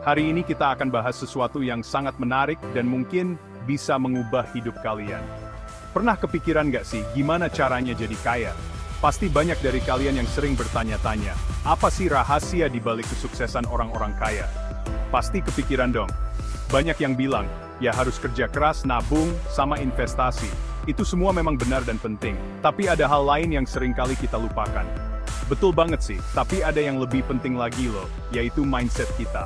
Hari ini kita akan bahas sesuatu yang sangat menarik dan mungkin bisa mengubah hidup kalian. Pernah kepikiran nggak sih gimana caranya jadi kaya? Pasti banyak dari kalian yang sering bertanya-tanya, apa sih rahasia di balik kesuksesan orang-orang kaya? Pasti kepikiran dong. Banyak yang bilang, ya harus kerja keras, nabung, sama investasi. Itu semua memang benar dan penting. Tapi ada hal lain yang sering kali kita lupakan. Betul banget sih, tapi ada yang lebih penting lagi loh, yaitu mindset kita.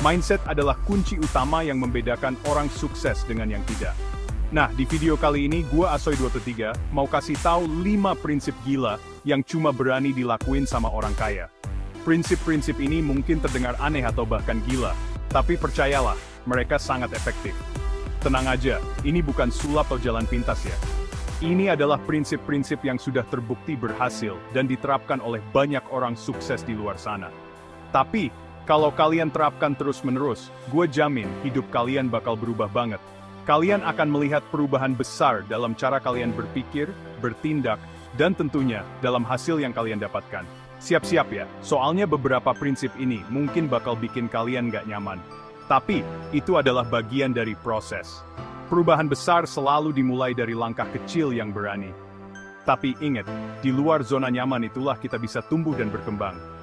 Mindset adalah kunci utama yang membedakan orang sukses dengan yang tidak. Nah, di video kali ini gua Asoy23 mau kasih tahu 5 prinsip gila yang cuma berani dilakuin sama orang kaya. Prinsip-prinsip ini mungkin terdengar aneh atau bahkan gila, tapi percayalah, mereka sangat efektif. Tenang aja, ini bukan sulap atau jalan pintas ya. Ini adalah prinsip-prinsip yang sudah terbukti berhasil dan diterapkan oleh banyak orang sukses di luar sana. Tapi, kalau kalian terapkan terus-menerus, gue jamin hidup kalian bakal berubah banget. Kalian akan melihat perubahan besar dalam cara kalian berpikir, bertindak, dan tentunya dalam hasil yang kalian dapatkan. Siap-siap ya, soalnya beberapa prinsip ini mungkin bakal bikin kalian gak nyaman. Tapi, itu adalah bagian dari proses. Perubahan besar selalu dimulai dari langkah kecil yang berani. Tapi ingat, di luar zona nyaman itulah kita bisa tumbuh dan berkembang.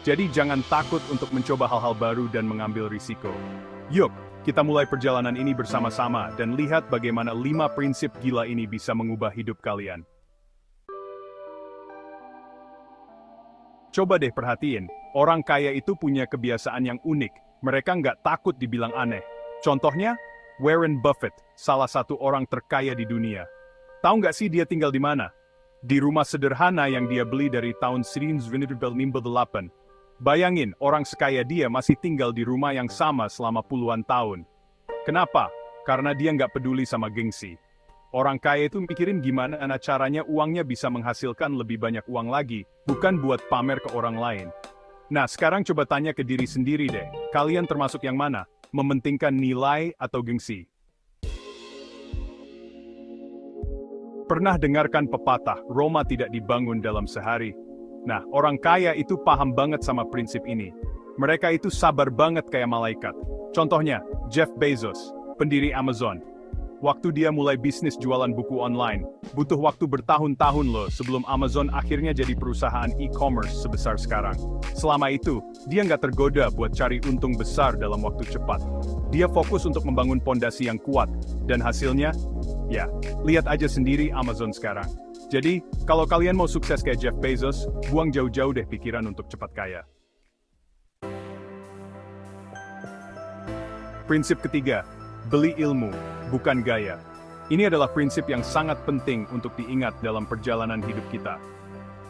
Jadi jangan takut untuk mencoba hal-hal baru dan mengambil risiko. Yuk, kita mulai perjalanan ini bersama-sama dan lihat bagaimana 5 prinsip gila ini bisa mengubah hidup kalian. Coba deh perhatiin, orang kaya itu punya kebiasaan yang unik. Mereka nggak takut dibilang aneh. Contohnya, Warren Buffett, salah satu orang terkaya di dunia. Tahu nggak sih dia tinggal di mana? Di rumah sederhana yang dia beli dari tahun 1998. Bayangin, orang sekaya dia masih tinggal di rumah yang sama selama puluhan tahun. Kenapa? Karena dia nggak peduli sama gengsi. Orang kaya itu mikirin gimana caranya uangnya bisa menghasilkan lebih banyak uang lagi, bukan buat pamer ke orang lain. Nah, sekarang coba tanya ke diri sendiri deh, kalian termasuk yang mana? Mementingkan nilai atau gengsi? Pernah dengarkan pepatah, Roma tidak dibangun dalam sehari? Nah, orang kaya itu paham banget sama prinsip ini. Mereka itu sabar banget kayak malaikat. Contohnya, Jeff Bezos, pendiri Amazon. Waktu dia mulai bisnis jualan buku online, butuh waktu bertahun-tahun loh sebelum Amazon akhirnya jadi perusahaan e-commerce sebesar sekarang. Selama itu, dia nggak tergoda buat cari untung besar dalam waktu cepat. Dia fokus untuk membangun pondasi yang kuat, dan hasilnya, ya, lihat aja sendiri Amazon sekarang. Jadi, kalau kalian mau sukses kayak Jeff Bezos, buang jauh-jauh deh pikiran untuk cepat kaya. Prinsip ketiga, beli ilmu, bukan gaya. Ini adalah prinsip yang sangat penting untuk diingat dalam perjalanan hidup kita.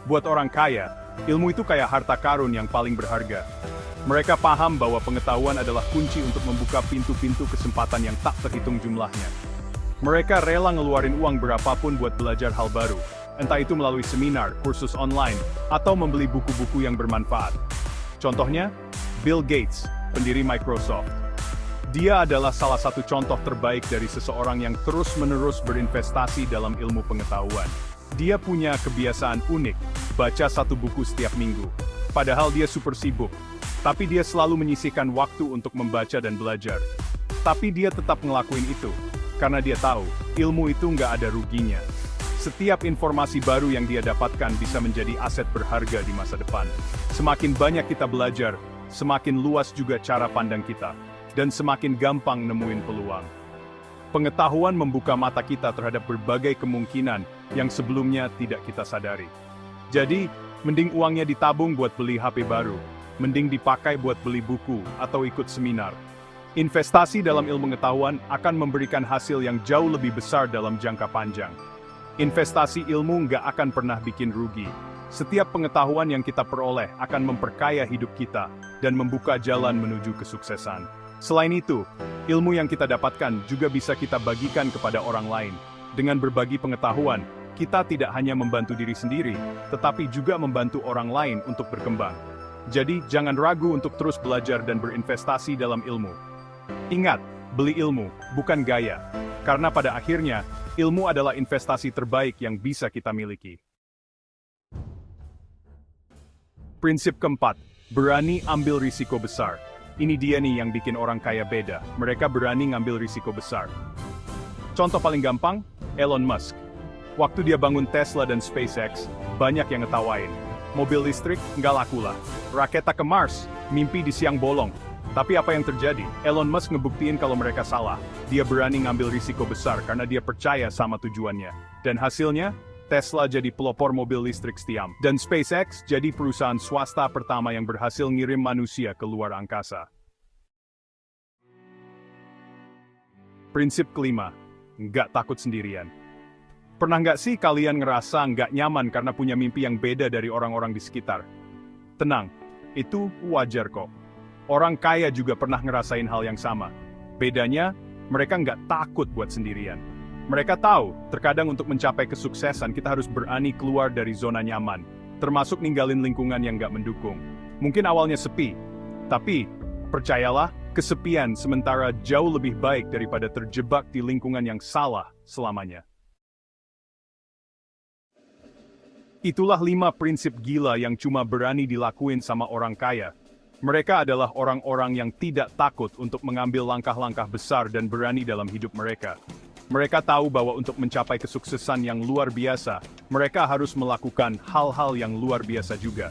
Buat orang kaya, ilmu itu kayak harta karun yang paling berharga. Mereka paham bahwa pengetahuan adalah kunci untuk membuka pintu-pintu kesempatan yang tak terhitung jumlahnya. Mereka rela ngeluarin uang berapapun buat belajar hal baru, entah itu melalui seminar, kursus online, atau membeli buku-buku yang bermanfaat. Contohnya, Bill Gates, pendiri Microsoft. Dia adalah salah satu contoh terbaik dari seseorang yang terus-menerus berinvestasi dalam ilmu pengetahuan. Dia punya kebiasaan unik, baca satu buku setiap minggu. Padahal dia super sibuk, tapi dia selalu menyisihkan waktu untuk membaca dan belajar. Tapi dia tetap ngelakuin itu, karena dia tahu, ilmu itu nggak ada ruginya. Setiap informasi baru yang dia dapatkan bisa menjadi aset berharga di masa depan. Semakin banyak kita belajar, semakin luas juga cara pandang kita. Dan semakin gampang nemuin peluang. Pengetahuan membuka mata kita terhadap berbagai kemungkinan yang sebelumnya tidak kita sadari. Jadi, mending uangnya ditabung buat beli HP baru, mending dipakai buat beli buku atau ikut seminar. Investasi dalam ilmu pengetahuan akan memberikan hasil yang jauh lebih besar dalam jangka panjang. Investasi ilmu nggak akan pernah bikin rugi. Setiap pengetahuan yang kita peroleh akan memperkaya hidup kita dan membuka jalan menuju kesuksesan. Selain itu, ilmu yang kita dapatkan juga bisa kita bagikan kepada orang lain. Dengan berbagi pengetahuan, kita tidak hanya membantu diri sendiri, tetapi juga membantu orang lain untuk berkembang. Jadi, jangan ragu untuk terus belajar dan berinvestasi dalam ilmu. Ingat, beli ilmu, bukan gaya. Karena pada akhirnya, ilmu adalah investasi terbaik yang bisa kita miliki. Prinsip keempat, berani ambil risiko besar. Ini dia nih yang bikin orang kaya beda. Mereka berani ngambil risiko besar. Contoh paling gampang, Elon Musk. Waktu dia bangun Tesla dan SpaceX, banyak yang ngetawain. Mobil listrik nggak laku lah. Raketa ke Mars, mimpi di siang bolong. Tapi apa yang terjadi? Elon Musk ngebuktiin kalau mereka salah. Dia berani ngambil risiko besar karena dia percaya sama tujuannya. Dan hasilnya, Tesla jadi pelopor mobil listrik setiam. Dan SpaceX jadi perusahaan swasta pertama yang berhasil ngirim manusia ke luar angkasa. Prinsip kelima, nggak takut sendirian. Pernah nggak sih kalian ngerasa nggak nyaman karena punya mimpi yang beda dari orang-orang di sekitar? Tenang, itu wajar kok. Orang kaya juga pernah ngerasain hal yang sama. Bedanya, mereka nggak takut buat sendirian. Mereka tahu, terkadang untuk mencapai kesuksesan kita harus berani keluar dari zona nyaman, termasuk ninggalin lingkungan yang nggak mendukung. Mungkin awalnya sepi, tapi percayalah, kesepian sementara jauh lebih baik daripada terjebak di lingkungan yang salah selamanya. Itulah 5 prinsip gila yang cuma berani dilakuin sama orang kaya. Mereka adalah orang-orang yang tidak takut untuk mengambil langkah-langkah besar dan berani dalam hidup mereka. Mereka tahu bahwa untuk mencapai kesuksesan yang luar biasa, mereka harus melakukan hal-hal yang luar biasa juga.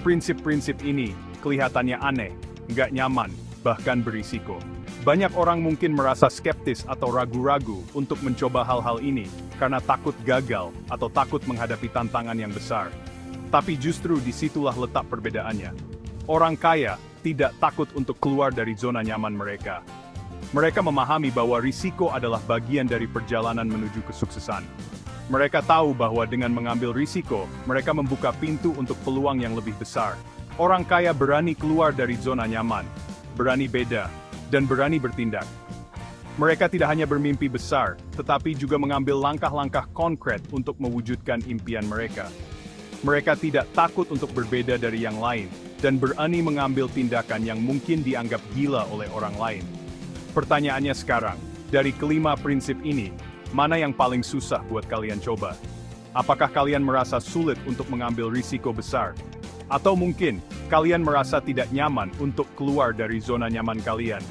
Prinsip-prinsip ini kelihatannya aneh, nggak nyaman, bahkan berisiko. Banyak orang mungkin merasa skeptis atau ragu-ragu untuk mencoba hal-hal ini karena takut gagal atau takut menghadapi tantangan yang besar. Tapi justru disitulah letak perbedaannya. Orang kaya tidak takut untuk keluar dari zona nyaman mereka. Mereka memahami bahwa risiko adalah bagian dari perjalanan menuju kesuksesan. Mereka tahu bahwa dengan mengambil risiko, mereka membuka pintu untuk peluang yang lebih besar. Orang kaya berani keluar dari zona nyaman, berani beda, dan berani bertindak. Mereka tidak hanya bermimpi besar, tetapi juga mengambil langkah-langkah konkret untuk mewujudkan impian mereka. Mereka tidak takut untuk berbeda dari yang lain, dan berani mengambil tindakan yang mungkin dianggap gila oleh orang lain. Pertanyaannya sekarang, dari kelima prinsip ini, mana yang paling susah buat kalian coba? Apakah kalian merasa sulit untuk mengambil risiko besar? Atau mungkin, kalian merasa tidak nyaman untuk keluar dari zona nyaman kalian?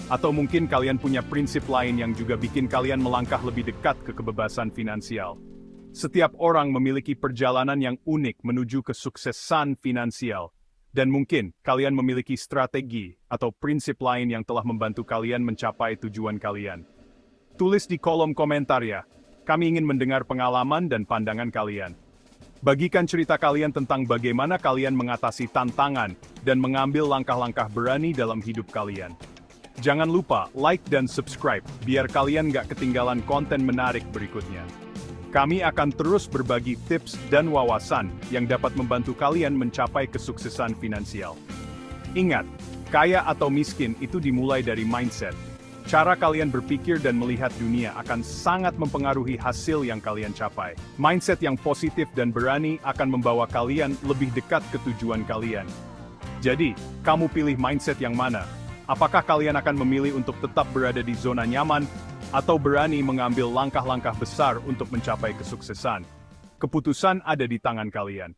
Atau mungkin kalian punya prinsip lain yang juga bikin kalian melangkah lebih dekat ke kebebasan finansial? Setiap orang memiliki perjalanan yang unik menuju kesuksesan finansial. Dan mungkin kalian memiliki strategi atau prinsip lain yang telah membantu kalian mencapai tujuan kalian. Tulis di kolom komentar ya. Kami ingin mendengar pengalaman dan pandangan kalian. Bagikan cerita kalian tentang bagaimana kalian mengatasi tantangan dan mengambil langkah-langkah berani dalam hidup kalian. Jangan lupa like dan subscribe biar kalian gak ketinggalan konten menarik berikutnya. Kami akan terus berbagi tips dan wawasan yang dapat membantu kalian mencapai kesuksesan finansial. Ingat, kaya atau miskin itu dimulai dari mindset. Cara kalian berpikir dan melihat dunia akan sangat mempengaruhi hasil yang kalian capai. Mindset yang positif dan berani akan membawa kalian lebih dekat ke tujuan kalian. Jadi, kamu pilih mindset yang mana? Apakah kalian akan memilih untuk tetap berada di zona nyaman, atau berani mengambil langkah-langkah besar untuk mencapai kesuksesan? Keputusan ada di tangan kalian.